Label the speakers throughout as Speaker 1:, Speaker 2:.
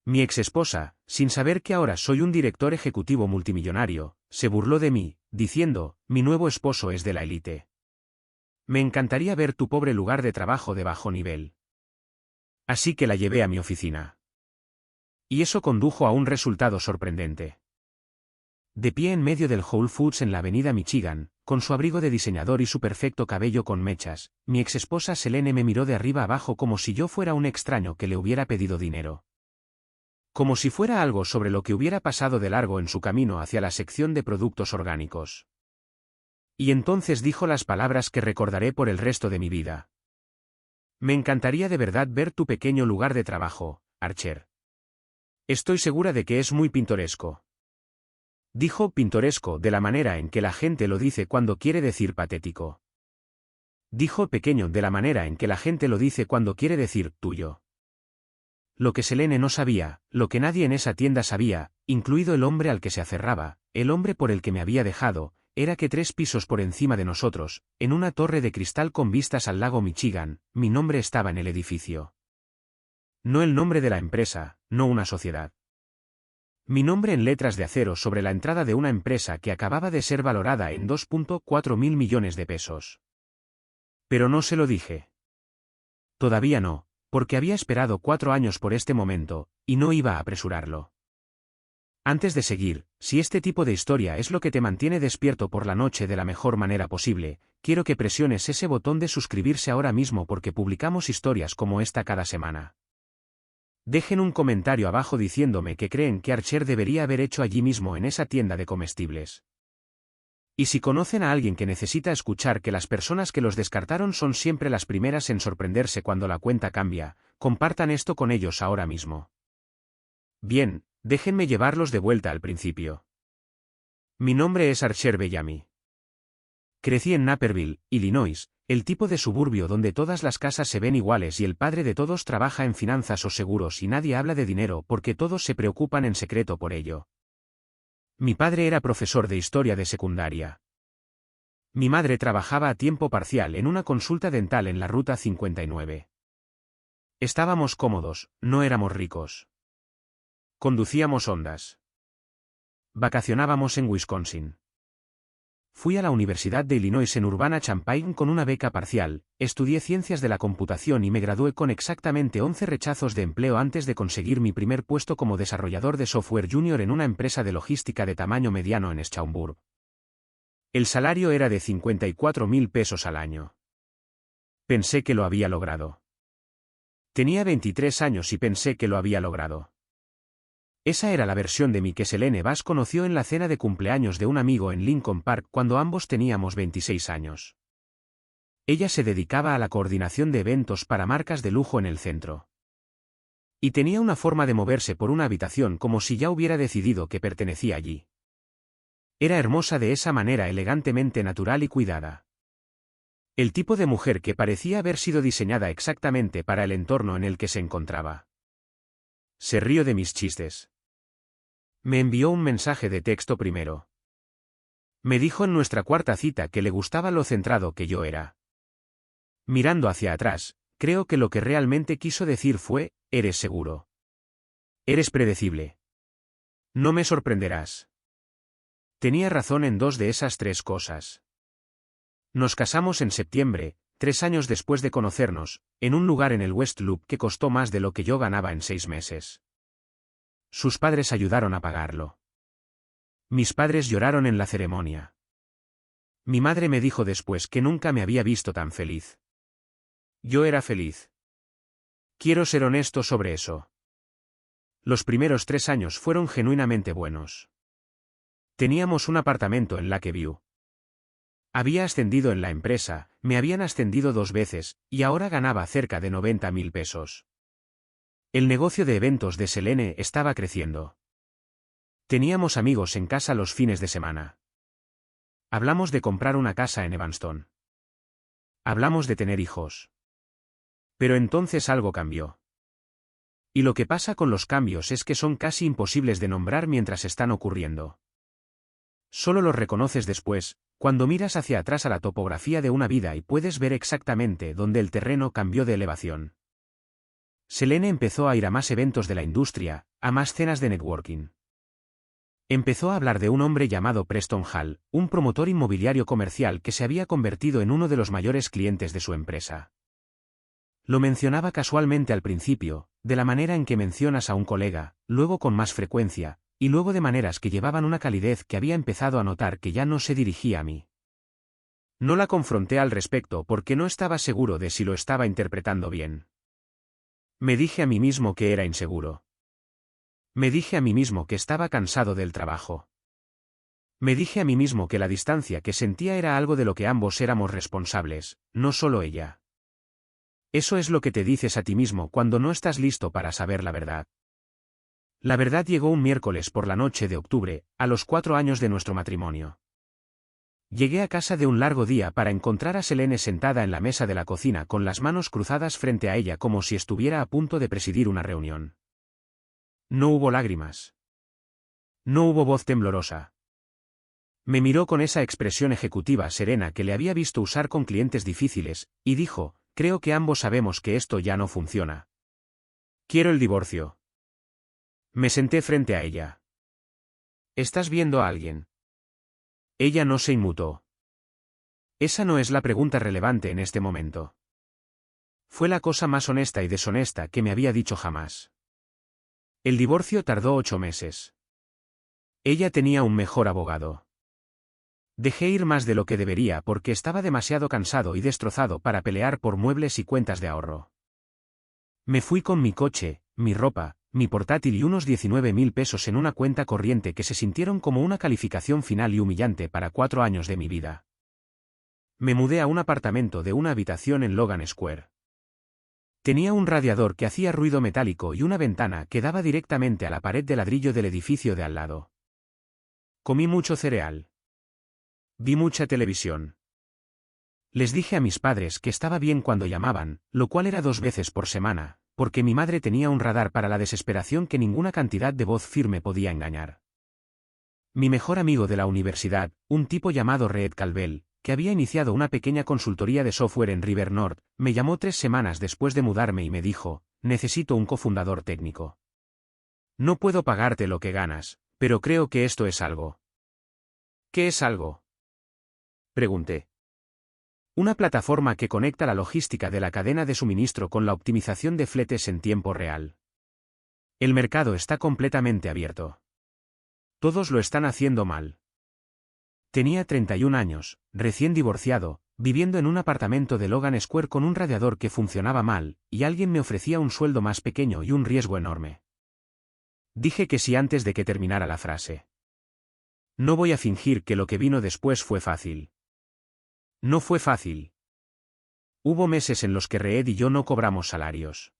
Speaker 1: Mi exesposa, sin saber que ahora soy un director ejecutivo multimillonario, se burló de mí, diciendo, mi nuevo esposo es de la élite. Me encantaría ver tu pobre lugar de trabajo de bajo nivel. Así que la llevé a mi oficina. Y eso condujo a un resultado sorprendente. De pie en medio del Whole Foods en la avenida Michigan, con su abrigo de diseñador y su perfecto cabello con mechas, mi exesposa Selene me miró de arriba abajo como si yo fuera un extraño que le hubiera pedido dinero. Como si fuera algo sobre lo que hubiera pasado de largo en su camino hacia la sección de productos orgánicos. Y entonces dijo las palabras que recordaré por el resto de mi vida. Me encantaría de verdad ver tu pequeño lugar de trabajo, Archer. Estoy segura de que es muy pintoresco. Dijo pintoresco de la manera en que la gente lo dice cuando quiere decir patético. Dijo pequeño de la manera en que la gente lo dice cuando quiere decir tuyo. Lo que Selene no sabía, lo que nadie en esa tienda sabía, incluido el hombre al que se aferraba, el hombre por el que me había dejado, era que 3 pisos por encima de nosotros, en una torre de cristal con vistas al lago Michigan, mi nombre estaba en el edificio. No el nombre de la empresa, no una sociedad. Mi nombre en letras de acero sobre la entrada de una empresa que acababa de ser valorada en 2.4 mil millones de pesos. Pero no se lo dije. Todavía no, porque había esperado 4 años por este momento, y no iba a apresurarlo. Antes de seguir, si este tipo de historia es lo que te mantiene despierto por la noche de la mejor manera posible, quiero que presiones ese botón de suscribirse ahora mismo porque publicamos historias como esta cada semana. Dejen un comentario abajo diciéndome qué creen que Archer debería haber hecho allí mismo en esa tienda de comestibles. Y si conocen a alguien que necesita escuchar que las personas que los descartaron son siempre las primeras en sorprenderse cuando la cuenta cambia, compartan esto con ellos ahora mismo. Bien, déjenme llevarlos de vuelta al principio. Mi nombre es Archer Bellamy. Crecí en Naperville, Illinois, el tipo de suburbio donde todas las casas se ven iguales y el padre de todos trabaja en finanzas o seguros y nadie habla de dinero porque todos se preocupan en secreto por ello. Mi padre era profesor de historia de secundaria. Mi madre trabajaba a tiempo parcial en una consulta dental en la Ruta 59. Estábamos cómodos, no éramos ricos. Conducíamos Hondas. Vacacionábamos en Wisconsin. Fui a la Universidad de Illinois en Urbana-Champaign con una beca parcial, estudié ciencias de la computación y me gradué con exactamente 11 rechazos de empleo antes de conseguir mi primer puesto como desarrollador de software junior en una empresa de logística de tamaño mediano en Schaumburg. El salario era de 54.000 pesos al año. Pensé que lo había logrado. Tenía 23 años y pensé que lo había logrado. Esa era la versión de mí que Selene Bass conoció en la cena de cumpleaños de un amigo en Lincoln Park cuando ambos teníamos 26 años. Ella se dedicaba a la coordinación de eventos para marcas de lujo en el centro. Y tenía una forma de moverse por una habitación como si ya hubiera decidido que pertenecía allí. Era hermosa de esa manera elegantemente natural y cuidada. El tipo de mujer que parecía haber sido diseñada exactamente para el entorno en el que se encontraba. Se rió de mis chistes. Me envió un mensaje de texto primero. Me dijo en nuestra cuarta cita que le gustaba lo centrado que yo era. Mirando hacia atrás, creo que lo que realmente quiso decir fue, eres seguro. Eres predecible. No me sorprenderás. Tenía razón en 2 de esas 3 cosas. Nos casamos en septiembre, 3 años después de conocernos, en un lugar en el West Loop que costó más de lo que yo ganaba en 6 meses. Sus padres ayudaron a pagarlo. Mis padres lloraron en la ceremonia. Mi madre me dijo después que nunca me había visto tan feliz. Yo era feliz. Quiero ser honesto sobre eso. Los primeros 3 años fueron genuinamente buenos. Teníamos un apartamento en Lakeview. Había ascendido en la empresa, me habían ascendido 2 veces, y ahora ganaba cerca de 90.000 pesos. El negocio de eventos de Selene estaba creciendo. Teníamos amigos en casa los fines de semana. Hablamos de comprar una casa en Evanston. Hablamos de tener hijos. Pero entonces algo cambió. Y lo que pasa con los cambios es que son casi imposibles de nombrar mientras están ocurriendo. Solo los reconoces después, cuando miras hacia atrás a la topografía de una vida y puedes ver exactamente dónde el terreno cambió de elevación. Selene empezó a ir a más eventos de la industria, a más cenas de networking. Empezó a hablar de un hombre llamado Preston Hall, un promotor inmobiliario comercial que se había convertido en uno de los mayores clientes de su empresa. Lo mencionaba casualmente al principio, de la manera en que mencionas a un colega, luego con más frecuencia, y luego de maneras que llevaban una calidez que había empezado a notar que ya no se dirigía a mí. No la confronté al respecto porque no estaba seguro de si lo estaba interpretando bien. Me dije a mí mismo que era inseguro. Me dije a mí mismo que estaba cansado del trabajo. Me dije a mí mismo que la distancia que sentía era algo de lo que ambos éramos responsables, no solo ella. Eso es lo que te dices a ti mismo cuando no estás listo para saber la verdad. La verdad llegó un miércoles por la noche de octubre, a los 4 años de nuestro matrimonio. Llegué a casa de un largo día para encontrar a Selene sentada en la mesa de la cocina con las manos cruzadas frente a ella como si estuviera a punto de presidir una reunión. No hubo lágrimas. No hubo voz temblorosa. Me miró con esa expresión ejecutiva serena que le había visto usar con clientes difíciles, y dijo, creo que ambos sabemos que esto ya no funciona. Quiero el divorcio. Me senté frente a ella. ¿Estás viendo a alguien? Ella no se inmutó. Esa no es la pregunta relevante en este momento. Fue la cosa más honesta y deshonesta que me había dicho jamás. El divorcio tardó 8 meses. Ella tenía un mejor abogado. Dejé ir más de lo que debería porque estaba demasiado cansado y destrozado para pelear por muebles y cuentas de ahorro. Me fui con mi coche, mi ropa, mi portátil y unos 19.000 pesos en una cuenta corriente que se sintieron como una calificación final y humillante para 4 años de mi vida. Me mudé a un apartamento de una habitación en Logan Square. Tenía un radiador que hacía ruido metálico y una ventana que daba directamente a la pared de ladrillo del edificio de al lado. Comí mucho cereal. Vi mucha televisión. Les dije a mis padres que estaba bien cuando llamaban, lo cual era 2 veces por semana, porque mi madre tenía un radar para la desesperación que ninguna cantidad de voz firme podía engañar. Mi mejor amigo de la universidad, un tipo llamado Reed Calvel, que había iniciado una pequeña consultoría de software en River North, me llamó 3 semanas después de mudarme y me dijo, necesito un cofundador técnico. No puedo pagarte lo que ganas, pero creo que esto es algo. ¿Qué es algo? Pregunté. Una plataforma que conecta la logística de la cadena de suministro con la optimización de fletes en tiempo real. El mercado está completamente abierto. Todos lo están haciendo mal. Tenía 31 años, recién divorciado, viviendo en un apartamento de Logan Square con un radiador que funcionaba mal, y alguien me ofrecía un sueldo más pequeño y un riesgo enorme. Dije que sí antes de que terminara la frase. No voy a fingir que lo que vino después fue fácil. No fue fácil. Hubo meses en los que Reed y yo no cobramos salarios.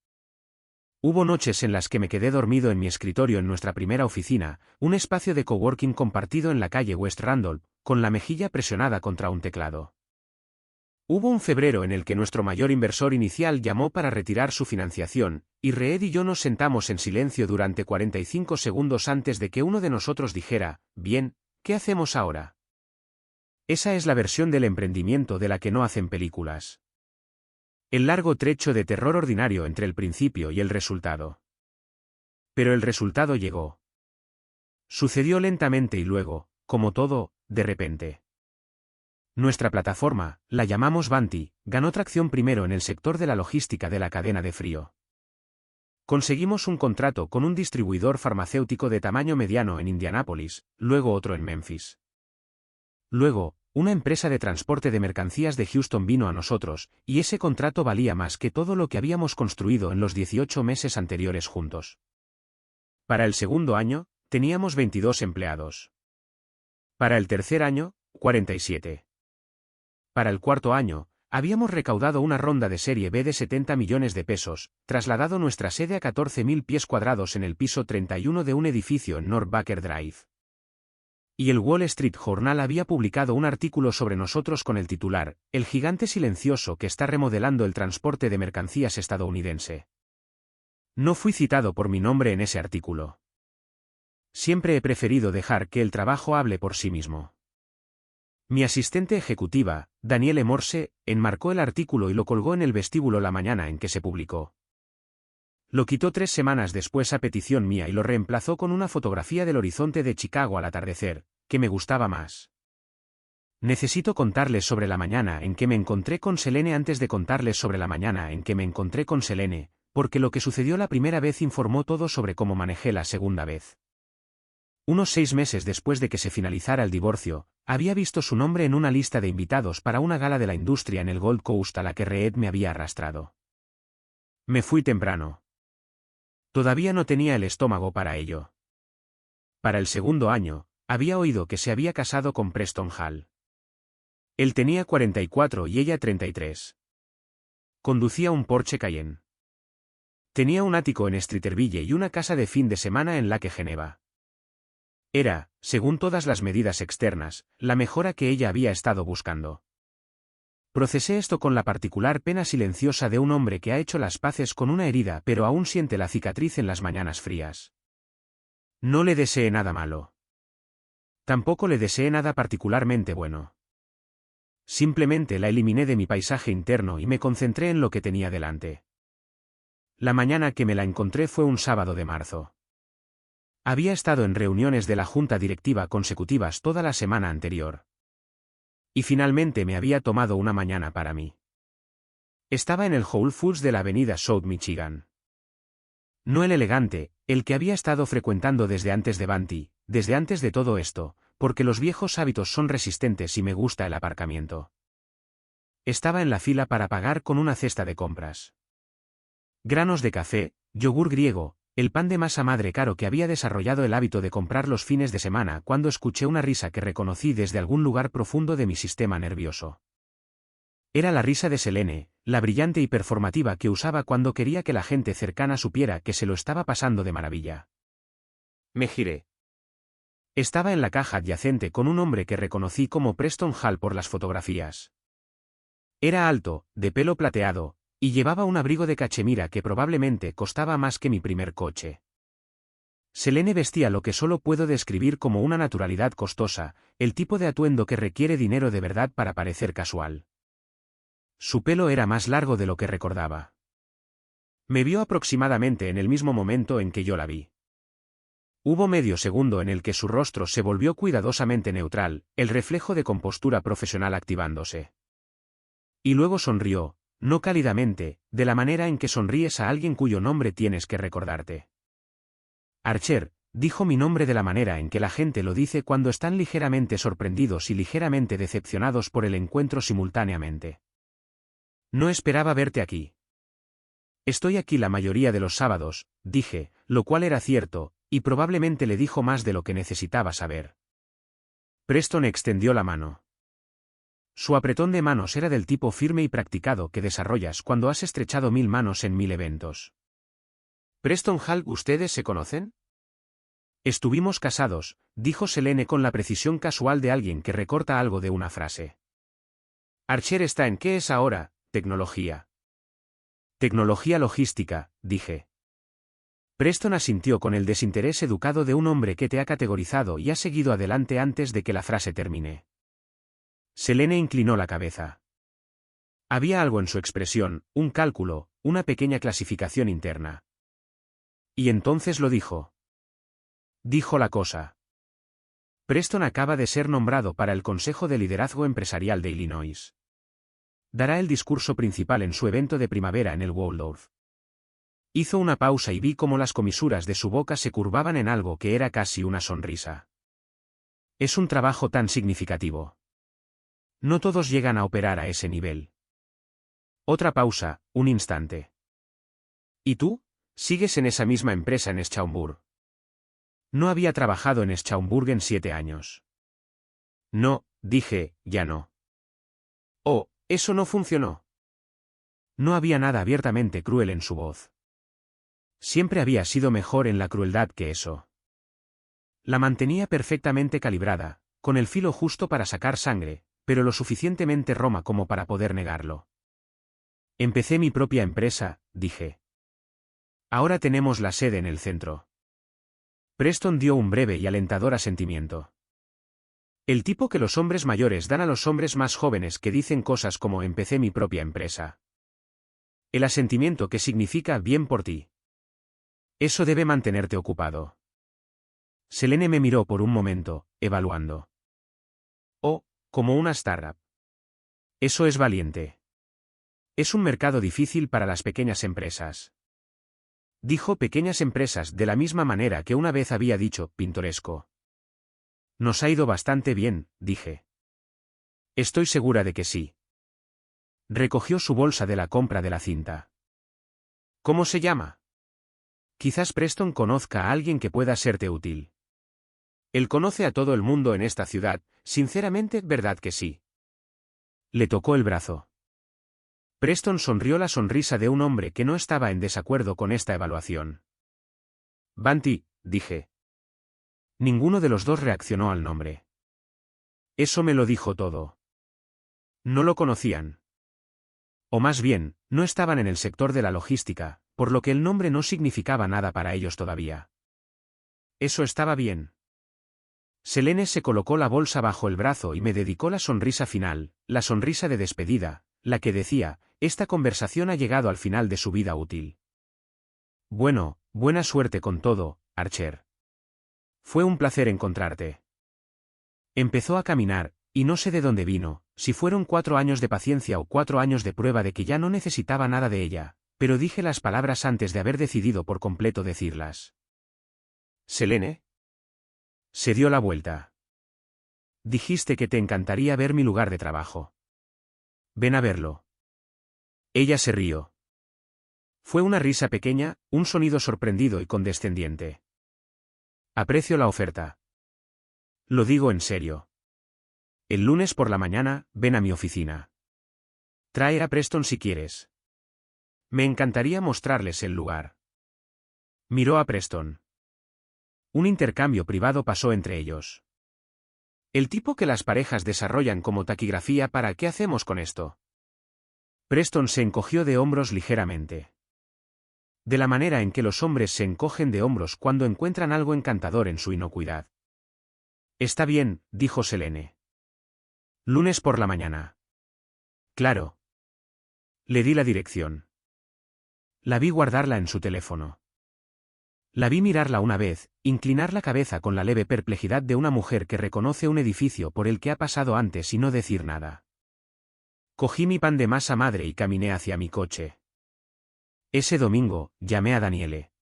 Speaker 1: Hubo noches en las que me quedé dormido en mi escritorio en nuestra primera oficina, un espacio de coworking compartido en la calle West Randolph, con la mejilla presionada contra un teclado. Hubo un febrero en el que nuestro mayor inversor inicial llamó para retirar su financiación, y Reed y yo nos sentamos en silencio durante 45 segundos antes de que uno de nosotros dijera, bien, ¿qué hacemos ahora? Esa es la versión del emprendimiento de la que no hacen películas. El largo trecho de terror ordinario entre el principio y el resultado. Pero el resultado llegó. Sucedió lentamente y luego, como todo, de repente. Nuestra plataforma, la llamamos Vanti, ganó tracción primero en el sector de la logística de la cadena de frío. Conseguimos un contrato con un distribuidor farmacéutico de tamaño mediano en Indianápolis, luego otro en Memphis. Luego, una empresa de transporte de mercancías de Houston vino a nosotros, y ese contrato valía más que todo lo que habíamos construido en los 18 meses anteriores juntos. Para el segundo año, teníamos 22 empleados. Para el tercer año, 47. Para el cuarto año, habíamos recaudado una ronda de serie B de 70 millones de pesos, trasladado nuestra sede a 14.000 pies cuadrados en el piso 31 de un edificio en North Baker Drive. Y el Wall Street Journal había publicado un artículo sobre nosotros con el titular, El gigante silencioso que está remodelando el transporte de mercancías estadounidense. No fui citado por mi nombre en ese artículo. Siempre he preferido dejar que el trabajo hable por sí mismo. Mi asistente ejecutiva, Danielle Morse, enmarcó el artículo y lo colgó en el vestíbulo la mañana en que se publicó. Lo quitó 3 semanas después a petición mía y lo reemplazó con una fotografía del horizonte de Chicago al atardecer, que me gustaba más. Necesito contarles sobre la mañana en que me encontré con Selene antes de contarles sobre la mañana en que me encontré con Selene, porque lo que sucedió la primera vez informó todo sobre cómo manejé la segunda vez. Unos 6 meses después de que se finalizara el divorcio, había visto su nombre en una lista de invitados para una gala de la industria en el Gold Coast a la que Reed me había arrastrado. Me fui temprano. Todavía no tenía el estómago para ello. Para el segundo año, había oído que se había casado con Preston Hall. Él tenía 44 y ella 33. Conducía un Porsche Cayenne. Tenía un ático en Streeterville y una casa de fin de semana en Lake Geneva. Era, según todas las medidas externas, la mejora que ella había estado buscando. Procesé esto con la particular pena silenciosa de un hombre que ha hecho las paces con una herida pero aún siente la cicatriz en las mañanas frías. No le deseé nada malo. Tampoco le deseé nada particularmente bueno. Simplemente la eliminé de mi paisaje interno y me concentré en lo que tenía delante. La mañana que me la encontré fue un sábado de marzo. Había estado en reuniones de la junta directiva consecutivas toda la semana anterior. Y finalmente me había tomado una mañana para mí. Estaba en el Whole Foods de la avenida South Michigan. No el elegante, el que había estado frecuentando desde antes de Banty, desde antes de todo esto, porque los viejos hábitos son resistentes y me gusta el aparcamiento. Estaba en la fila para pagar con una cesta de compras. Granos de café, yogur griego, el pan de masa madre caro que había desarrollado el hábito de comprar los fines de semana cuando escuché una risa que reconocí desde algún lugar profundo de mi sistema nervioso. Era la risa de Selene, la brillante y performativa que usaba cuando quería que la gente cercana supiera que se lo estaba pasando de maravilla. Me giré. Estaba en la caja adyacente con un hombre que reconocí como Preston Hall por las fotografías. Era alto, de pelo plateado, y llevaba un abrigo de cachemira que probablemente costaba más que mi primer coche. Selene vestía lo que solo puedo describir como una naturalidad costosa, el tipo de atuendo que requiere dinero de verdad para parecer casual. Su pelo era más largo de lo que recordaba. Me vio aproximadamente en el mismo momento en que yo la vi. Hubo medio segundo en el que su rostro se volvió cuidadosamente neutral, el reflejo de compostura profesional activándose. Y luego sonrió, no cálidamente, de la manera en que sonríes a alguien cuyo nombre tienes que recordarte. Archer, dijo mi nombre de la manera en que la gente lo dice cuando están ligeramente sorprendidos y ligeramente decepcionados por el encuentro simultáneamente. No esperaba verte aquí. Estoy aquí la mayoría de los sábados, dije, lo cual era cierto, y probablemente le dijo más de lo que necesitaba saber. Preston extendió la mano. Su apretón de manos era del tipo firme y practicado que desarrollas cuando has estrechado 1000 manos en 1000 eventos. ¿Preston Hall, ustedes se conocen? Estuvimos casados, dijo Selene con la precisión casual de alguien que recorta algo de una frase. Archer está en ¿qué es ahora? Tecnología. Tecnología logística, dije. Preston asintió con el desinterés educado de un hombre que te ha categorizado y ha seguido adelante antes de que la frase termine. Selene inclinó la cabeza. Había algo en su expresión, un cálculo, una pequeña clasificación interna. Y entonces lo dijo. Dijo la cosa. Preston acaba de ser nombrado para el Consejo de Liderazgo Empresarial de Illinois. Dará el discurso principal en su evento de primavera en el Waldorf. Hizo una pausa y vi cómo las comisuras de su boca se curvaban en algo que era casi una sonrisa. Es un trabajo tan significativo. No todos llegan a operar a ese nivel. Otra pausa, un instante. ¿Y tú? ¿Sigues en esa misma empresa en Schaumburg? No había trabajado en Schaumburg en 7 años. No, dije, ya no. Oh, eso no funcionó. No había nada abiertamente cruel en su voz. Siempre había sido mejor en la crueldad que eso. La mantenía perfectamente calibrada, con el filo justo para sacar sangre, pero lo suficientemente roma como para poder negarlo. Empecé mi propia empresa, dije. Ahora tenemos la sede en el centro. Preston dio un breve y alentador asentimiento. El tipo que los hombres mayores dan a los hombres más jóvenes que dicen cosas como empecé mi propia empresa. El asentimiento que significa bien por ti. Eso debe mantenerte ocupado. Selene me miró por un momento, evaluando. Oh, como una startup. Eso es valiente. Es un mercado difícil para las pequeñas empresas. Dijo pequeñas empresas de la misma manera que una vez había dicho pintoresco. Nos ha ido bastante bien, dije. Estoy segura de que sí. Recogió su bolsa de la compra de la cinta. ¿Cómo se llama? Quizás Preston conozca a alguien que pueda serte útil. Él conoce a todo el mundo en esta ciudad, sinceramente, ¿verdad que sí? Le tocó el brazo. Preston sonrió la sonrisa de un hombre que no estaba en desacuerdo con esta evaluación. Bunty, dije. Ninguno de los dos reaccionó al nombre. Eso me lo dijo todo. No lo conocían. O más bien, no estaban en el sector de la logística, por lo que el nombre no significaba nada para ellos todavía. Eso estaba bien. Selene se colocó la bolsa bajo el brazo y me dedicó la sonrisa final, la sonrisa de despedida, la que decía, esta conversación ha llegado al final de su vida útil. Bueno, buena suerte con todo, Archer. Fue un placer encontrarte. Empezó a caminar, y no sé de dónde vino, si fueron 4 años de paciencia o 4 años de prueba de que ya no necesitaba nada de ella, pero dije las palabras antes de haber decidido por completo decirlas. ¿Selene? Se dio la vuelta. Dijiste que te encantaría ver mi lugar de trabajo. Ven a verlo. Ella se rió. Fue una risa pequeña, un sonido sorprendido y condescendiente. Aprecio la oferta. Lo digo en serio. El lunes por la mañana, ven a mi oficina. Trae a Preston si quieres. Me encantaría mostrarles el lugar. Miró a Preston. Un intercambio privado pasó entre ellos. El tipo que las parejas desarrollan como taquigrafía. ¿Para qué hacemos con esto? Preston se encogió de hombros ligeramente. De la manera en que los hombres se encogen de hombros cuando encuentran algo encantador en su inocuidad. Está bien, dijo Selene. Lunes por la mañana. Claro. Le di la dirección. La vi guardarla en su teléfono. La vi mirarla una vez, inclinar la cabeza con la leve perplejidad de una mujer que reconoce un edificio por el que ha pasado antes y no decir nada. Cogí mi pan de masa madre y caminé hacia mi coche. Ese domingo, llamé a Daniele.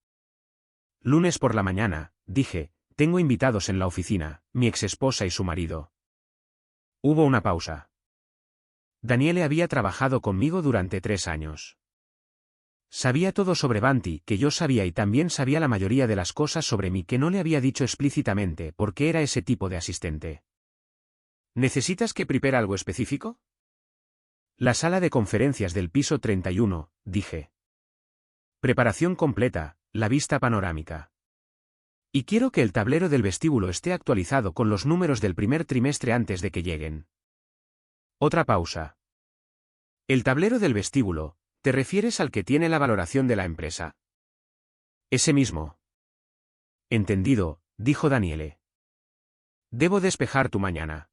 Speaker 1: Lunes por la mañana, dije, tengo invitados en la oficina, mi exesposa y su marido. Hubo una pausa. Daniele había trabajado conmigo durante 3 años. Sabía todo sobre Bunty que yo sabía y también sabía la mayoría de las cosas sobre mí que no le había dicho explícitamente porque era ese tipo de asistente. ¿Necesitas que prepare algo específico? La sala de conferencias del piso 31, dije. Preparación completa, la vista panorámica. Y quiero que el tablero del vestíbulo esté actualizado con los números del primer trimestre antes de que lleguen. Otra pausa. El tablero del vestíbulo, ¿te refieres al que tiene la valoración de la empresa? Ese mismo. Entendido, dijo Daniele. Debo despejar tu mañana.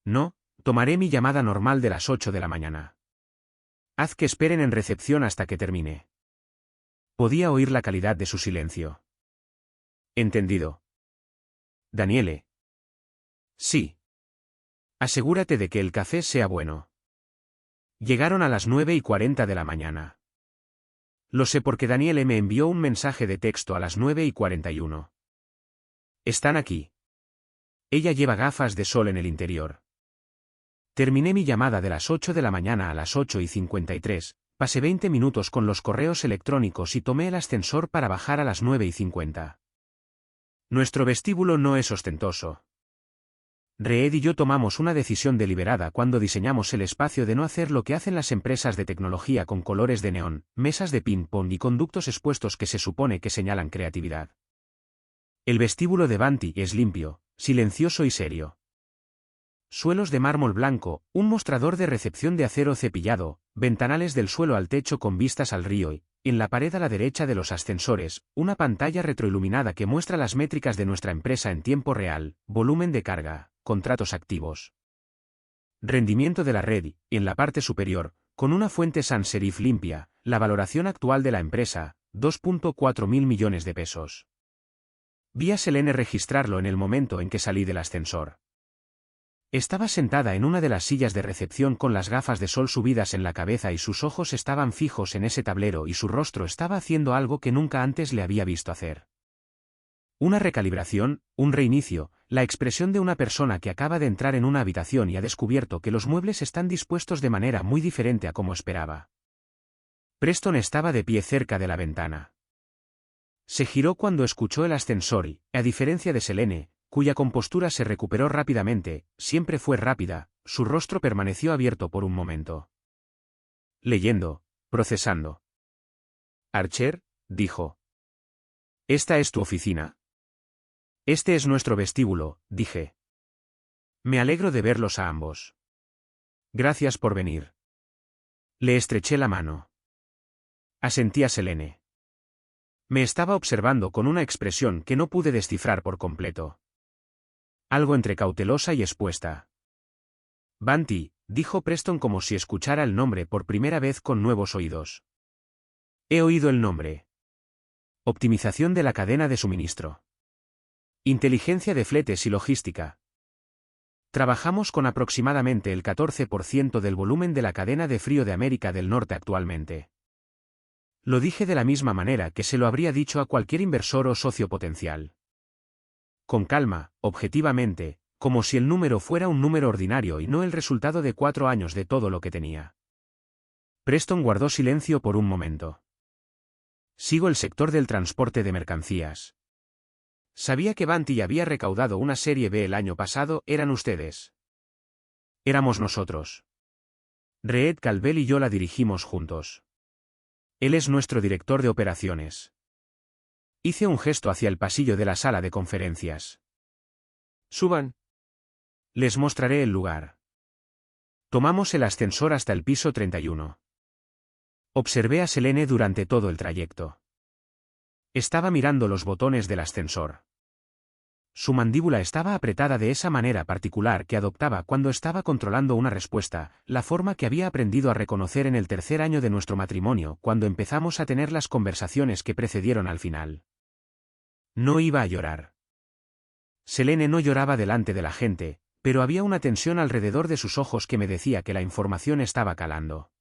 Speaker 1: No, tomaré mi llamada normal de las 8 de la mañana. Haz que esperen en recepción hasta que termine. Podía oír la calidad de su silencio. Entendido. Daniele. Sí. Asegúrate de que el café sea bueno. Llegaron a las 9:40 de la mañana. Lo sé porque Daniele me envió un mensaje de texto a las 9:41. Están aquí. Ella lleva gafas de sol en el interior. Terminé mi llamada de las 8 de la mañana a las 8:53, pasé 20 minutos con los correos electrónicos y tomé el ascensor para bajar a las 9:50. Nuestro vestíbulo no es ostentoso. Reed y yo tomamos una decisión deliberada cuando diseñamos el espacio de no hacer lo que hacen las empresas de tecnología con colores de neón, mesas de ping-pong y conductos expuestos que se supone que señalan creatividad. El vestíbulo de Bunty es limpio, silencioso y serio. Suelos de mármol blanco, un mostrador de recepción de acero cepillado, ventanales del suelo al techo con vistas al río y, en la pared a la derecha de los ascensores, una pantalla retroiluminada que muestra las métricas de nuestra empresa en tiempo real, volumen de carga, contratos activos. Rendimiento de la red y, en la parte superior, con una fuente sans serif limpia, la valoración actual de la empresa, 2.4 mil millones de pesos. Vi a Selene registrarlo en el momento en que salí del ascensor. Estaba sentada en una de las sillas de recepción con las gafas de sol subidas en la cabeza y sus ojos estaban fijos en ese tablero y su rostro estaba haciendo algo que nunca antes le había visto hacer. Una recalibración, un reinicio, la expresión de una persona que acaba de entrar en una habitación y ha descubierto que los muebles están dispuestos de manera muy diferente a como esperaba. Preston estaba de pie cerca de la ventana. Se giró cuando escuchó el ascensor y, a diferencia de Selene, cuya compostura se recuperó rápidamente, siempre fue rápida, su rostro permaneció abierto por un momento. Leyendo, procesando. Archer, dijo. ¿Esta es tu oficina? Este es nuestro vestíbulo, dije. Me alegro de verlos a ambos. Gracias por venir. Le estreché la mano. Asentí a Selene. Me estaba observando con una expresión que no pude descifrar por completo. Algo entre cautelosa y expuesta. Banti, dijo Preston como si escuchara el nombre por primera vez con nuevos oídos. He oído el nombre. Optimización de la cadena de suministro. Inteligencia de fletes y logística. Trabajamos con aproximadamente el 14% del volumen de la cadena de frío de América del Norte actualmente. Lo dije de la misma manera que se lo habría dicho a cualquier inversor o socio potencial. Con calma, objetivamente, como si el número fuera un número ordinario y no el resultado de 4 años de todo lo que tenía. Preston guardó silencio por un momento. Sigo el sector del transporte de mercancías. Sabía que Banti había recaudado una serie B el año pasado, eran ustedes. Éramos nosotros. Reed Calvel y yo la dirigimos juntos. Él es nuestro director de operaciones. Hice un gesto hacia el pasillo de la sala de conferencias. Suban. Les mostraré el lugar. Tomamos el ascensor hasta el piso 31. Observé a Selene durante todo el trayecto. Estaba mirando los botones del ascensor. Su mandíbula estaba apretada de esa manera particular que adoptaba cuando estaba controlando una respuesta, la forma que había aprendido a reconocer en el tercer año de nuestro matrimonio cuando empezamos a tener las conversaciones que precedieron al final. No iba a llorar. Selene no lloraba delante de la gente, pero había una tensión alrededor de sus ojos que me decía que la información estaba calando.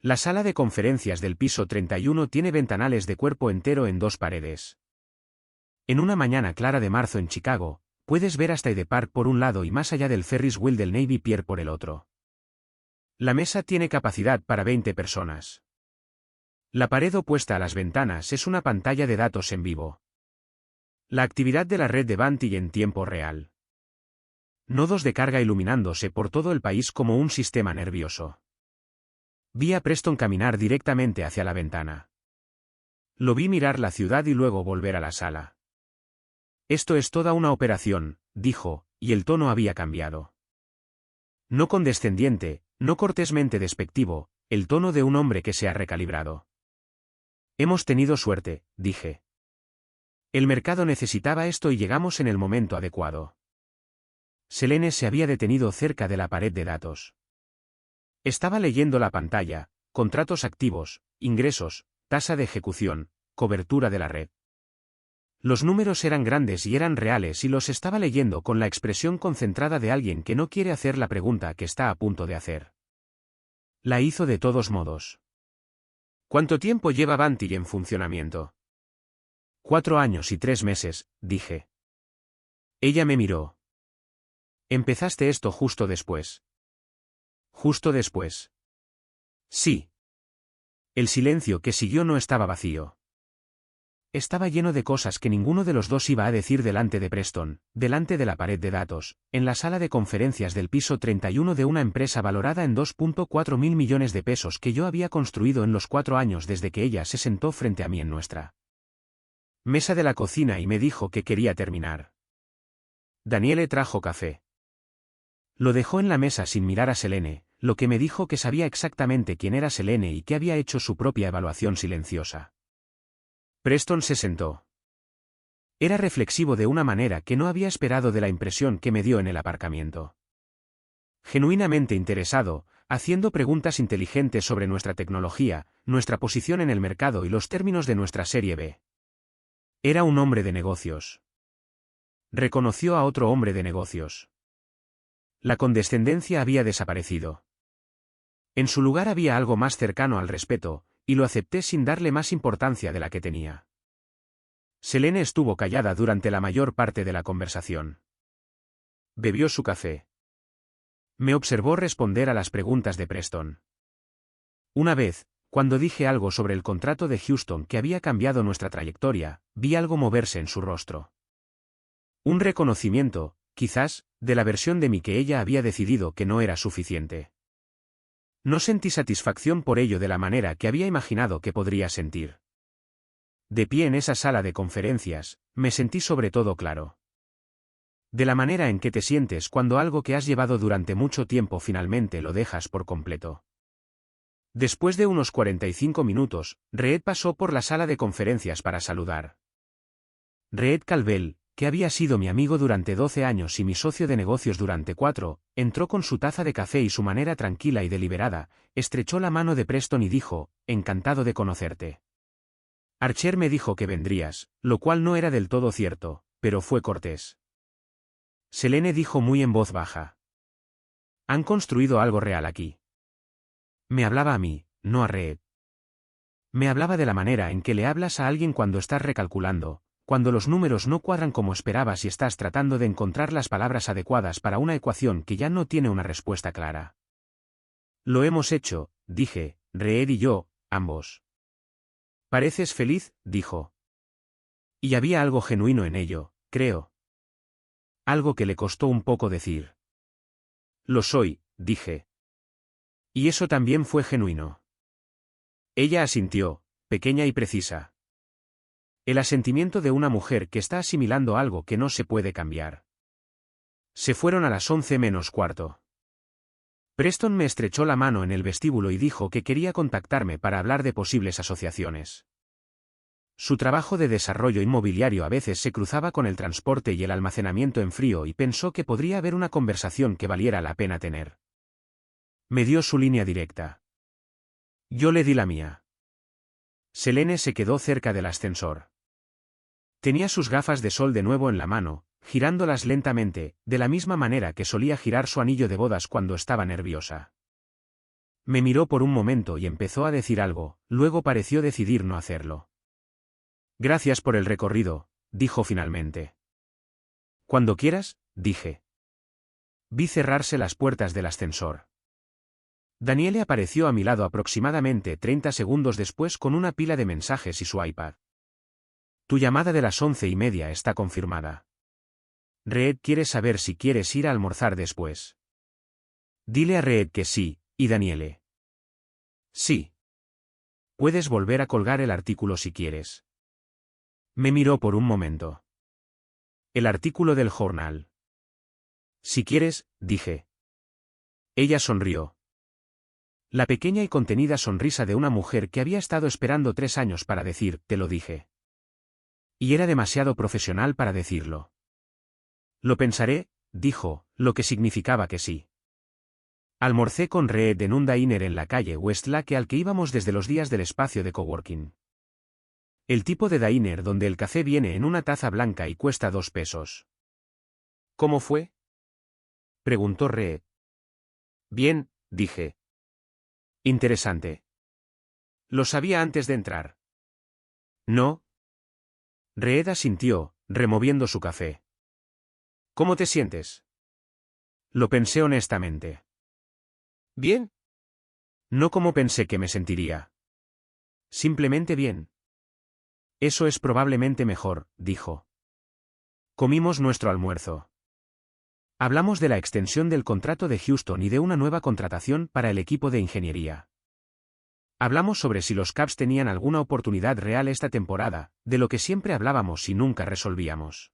Speaker 1: La sala de conferencias del piso 31 tiene ventanales de cuerpo entero en 2 paredes. En una mañana clara de marzo en Chicago, puedes ver hasta Hyde Park por un lado y más allá del Ferris wheel del Navy Pier por el otro. La mesa tiene capacidad para 20 personas. La pared opuesta a las ventanas es una pantalla de datos en vivo. La actividad de la red de Banti en tiempo real. Nodos de carga iluminándose por todo el país como un sistema nervioso. Vi a Preston caminar directamente hacia la ventana. Lo vi mirar la ciudad y luego volver a la sala. Esto es toda una operación, dijo, y el tono había cambiado. No condescendiente, no cortésmente despectivo, el tono de un hombre que se ha recalibrado. Hemos tenido suerte, dije. El mercado necesitaba esto y llegamos en el momento adecuado. Selene se había detenido cerca de la pared de datos. Estaba leyendo la pantalla, contratos activos, ingresos, tasa de ejecución, cobertura de la red. Los números eran grandes y eran reales y los estaba leyendo con la expresión concentrada de alguien que no quiere hacer la pregunta que está a punto de hacer. La hizo de todos modos. ¿Cuánto tiempo lleva Banti en funcionamiento? 4 años y 3 meses, dije. Ella me miró. ¿Empezaste esto justo después? Justo después. Sí. El silencio que siguió no estaba vacío. Estaba lleno de cosas que ninguno de los dos iba a decir delante de Preston, delante de la pared de datos, en la sala de conferencias del piso 31 de una empresa valorada en 2.4 mil millones de pesos que yo había construido en los 4 años desde que ella se sentó frente a mí en nuestra mesa de la cocina y me dijo que quería terminar. Daniele trajo café. Lo dejó en la mesa sin mirar a Selene, lo que me dijo que sabía exactamente quién era Selene y que había hecho su propia evaluación silenciosa. Preston se sentó. Era reflexivo de una manera que no había esperado de la impresión que me dio en el aparcamiento. Genuinamente interesado, haciendo preguntas inteligentes sobre nuestra tecnología, nuestra posición en el mercado y los términos de nuestra serie B. Era un hombre de negocios. Reconoció a otro hombre de negocios. La condescendencia había desaparecido. En su lugar había algo más cercano al respeto, y lo acepté sin darle más importancia de la que tenía. Selene estuvo callada durante la mayor parte de la conversación. Bebió su café. Me observó responder a las preguntas de Preston. Una vez, cuando dije algo sobre el contrato de Houston que había cambiado nuestra trayectoria, vi algo moverse en su rostro. Un reconocimiento, quizás, de la versión de mí que ella había decidido que no era suficiente. No sentí satisfacción por ello de la manera que había imaginado que podría sentir. De pie en esa sala de conferencias, me sentí sobre todo claro. De la manera en que te sientes cuando algo que has llevado durante mucho tiempo finalmente lo dejas por completo. Después de unos 45 minutos, Reed pasó por la sala de conferencias para saludar. Reed Calvel, que había sido mi amigo durante 12 años y mi socio de negocios durante 4, entró con su taza de café y su manera tranquila y deliberada, estrechó la mano de Preston y dijo, encantado de conocerte. Archer me dijo que vendrías, lo cual no era del todo cierto, pero fue cortés. Selene dijo muy en voz baja. Han construido algo real aquí. Me hablaba a mí, no a Reed. Me hablaba de la manera en que le hablas a alguien cuando estás recalculando, cuando los números no cuadran como esperabas y estás tratando de encontrar las palabras adecuadas para una ecuación que ya no tiene una respuesta clara. Lo hemos hecho, dije, Reed y yo, ambos. Pareces feliz, dijo. Y había algo genuino en ello, creo. Algo que le costó un poco decir. Lo soy, dije. Y eso también fue genuino. Ella asintió, pequeña y precisa. El asentimiento de una mujer que está asimilando algo que no se puede cambiar. Se fueron a las 11 menos cuarto. Preston me estrechó la mano en el vestíbulo y dijo que quería contactarme para hablar de posibles asociaciones. Su trabajo de desarrollo inmobiliario a veces se cruzaba con el transporte y el almacenamiento en frío y pensó que podría haber una conversación que valiera la pena tener. Me dio su línea directa. Yo le di la mía. Selene se quedó cerca del ascensor. Tenía sus gafas de sol de nuevo en la mano, girándolas lentamente, de la misma manera que solía girar su anillo de bodas cuando estaba nerviosa. Me miró por un momento y empezó a decir algo, luego pareció decidir no hacerlo. Gracias por el recorrido, dijo finalmente. Cuando quieras, dije. Vi cerrarse las puertas del ascensor. Daniele apareció a mi lado aproximadamente 30 segundos después con una pila de mensajes y su iPad. Tu llamada de las 11:30 está confirmada. Reed quiere saber si quieres ir a almorzar después. Dile a Reed que sí, y Daniele. Sí. Puedes volver a colgar el artículo si quieres. Me miró por un momento. El artículo del jornal. Si quieres, dije. Ella sonrió. La pequeña y contenida sonrisa de una mujer que había estado esperando 3 años para decir, te lo dije. Y era demasiado profesional para decirlo. Lo pensaré, dijo, lo que significaba que sí. Almorcé con Reed en un diner en la calle Westlake al que íbamos desde los días del espacio de coworking. El tipo de diner donde el café viene en una taza blanca y cuesta 2 pesos. ¿Cómo fue? Preguntó Reed. Bien, dije. Interesante. Lo sabía antes de entrar. No. Reed asintió, removiendo su café. ¿Cómo te sientes? Lo pensé honestamente. ¿Bien? No como pensé que me sentiría. Simplemente bien. Eso es probablemente mejor, dijo. Comimos nuestro almuerzo. Hablamos de la extensión del contrato de Houston y de una nueva contratación para el equipo de ingeniería. Hablamos sobre si los Cavs tenían alguna oportunidad real esta temporada, de lo que siempre hablábamos y nunca resolvíamos.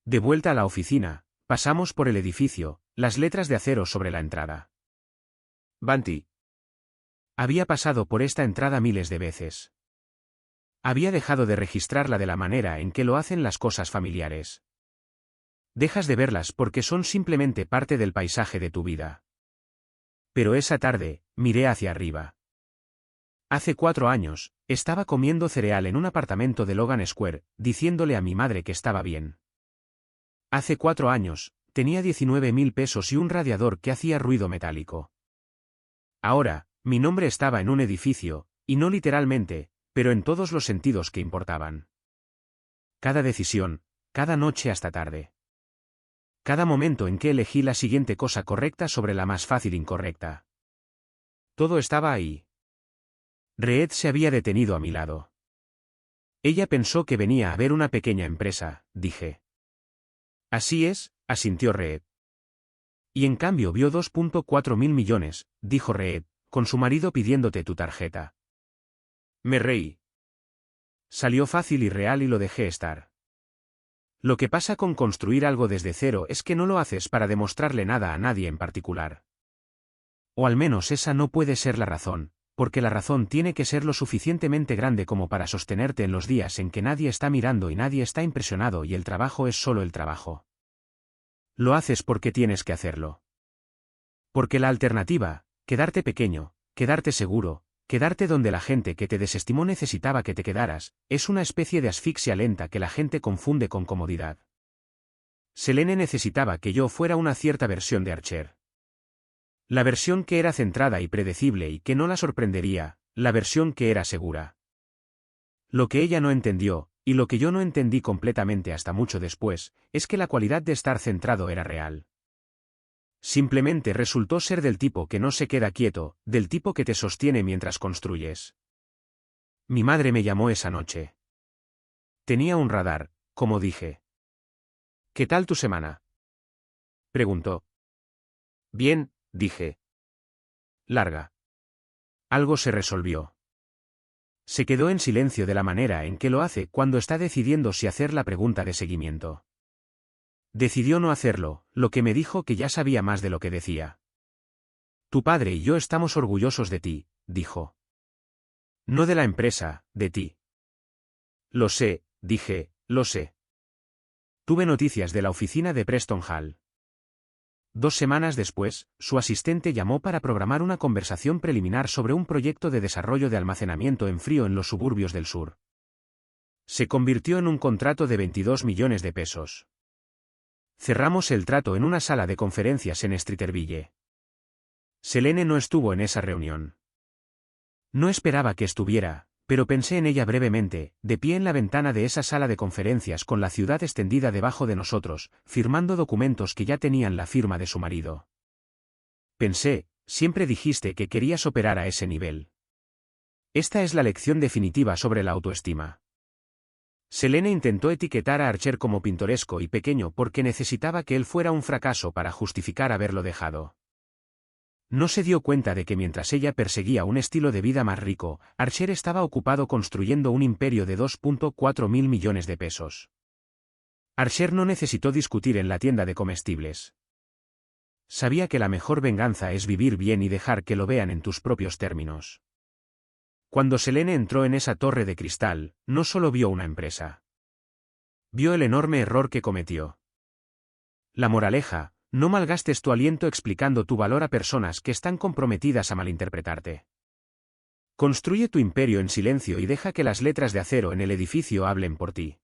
Speaker 1: De vuelta a la oficina, pasamos por el edificio, las letras de acero sobre la entrada. Banty. Había pasado por esta entrada miles de veces. Había dejado de registrarla de la manera en que lo hacen las cosas familiares. Dejas de verlas porque son simplemente parte del paisaje de tu vida. Pero esa tarde, miré hacia arriba. Hace 4 años, estaba comiendo cereal en un apartamento de Logan Square, diciéndole a mi madre que estaba bien. Hace 4 años, tenía 19.000 pesos y un radiador que hacía ruido metálico. Ahora, mi nombre estaba en un edificio, y no literalmente, pero en todos los sentidos que importaban. Cada decisión, cada noche hasta tarde. Cada momento en que elegí la siguiente cosa correcta sobre la más fácil incorrecta. Todo estaba ahí. Reed se había detenido a mi lado. Ella pensó que venía a ver una pequeña empresa, dije. Así es, asintió Reed. Y en cambio vio 2.4 mil millones, dijo Reed, con su marido pidiéndote tu tarjeta. Me reí. Salió fácil y real y lo dejé estar. Lo que pasa con construir algo desde cero es que no lo haces para demostrarle nada a nadie en particular. O al menos esa no puede ser la razón, porque la razón tiene que ser lo suficientemente grande como para sostenerte en los días en que nadie está mirando y nadie está impresionado y el trabajo es solo el trabajo. Lo haces porque tienes que hacerlo. Porque la alternativa, quedarte pequeño, quedarte seguro, quedarte donde la gente que te desestimó necesitaba que te quedaras, es una especie de asfixia lenta que la gente confunde con comodidad. Selene necesitaba que yo fuera una cierta versión de Archer. La versión que era centrada y predecible y que no la sorprendería, la versión que era segura. Lo que ella no entendió, y lo que yo no entendí completamente hasta mucho después, es que la cualidad de estar centrado era real. Simplemente resultó ser del tipo que no se queda quieto, del tipo que te sostiene mientras construyes. Mi madre me llamó esa noche. Tenía un radar, como dije. ¿Qué tal tu semana?, preguntó. Bien, dije. Larga. Algo se resolvió. Se quedó en silencio de la manera en que lo hace cuando está decidiendo si hacer la pregunta de seguimiento. Decidió no hacerlo, lo que me dijo que ya sabía más de lo que decía. Tu padre y yo estamos orgullosos de ti, dijo. No de la empresa, de ti. Lo sé, dije, lo sé. Tuve noticias de la oficina de Preston Hall. 2 semanas después, su asistente llamó para programar una conversación preliminar sobre un proyecto de desarrollo de almacenamiento en frío en los suburbios del sur. Se convirtió en un contrato de 22 millones de pesos. Cerramos el trato en una sala de conferencias en Streeterville. Selene no estuvo en esa reunión. No esperaba que estuviera, pero pensé en ella brevemente, de pie en la ventana de esa sala de conferencias con la ciudad extendida debajo de nosotros, firmando documentos que ya tenían la firma de su marido. Pensé, siempre dijiste que querías operar a ese nivel. Esta es la lección definitiva sobre la autoestima. Selene intentó etiquetar a Archer como pintoresco y pequeño porque necesitaba que él fuera un fracaso para justificar haberlo dejado. No se dio cuenta de que mientras ella perseguía un estilo de vida más rico, Archer estaba ocupado construyendo un imperio de 2.4 mil millones de pesos. Archer no necesitó discutir en la tienda de comestibles. Sabía que la mejor venganza es vivir bien y dejar que lo vean en tus propios términos. Cuando Selene entró en esa torre de cristal, no solo vio una empresa. Vio el enorme error que cometió. La moraleja: no malgastes tu aliento explicando tu valor a personas que están comprometidas a malinterpretarte. Construye tu imperio en silencio y deja que las letras de acero en el edificio hablen por ti.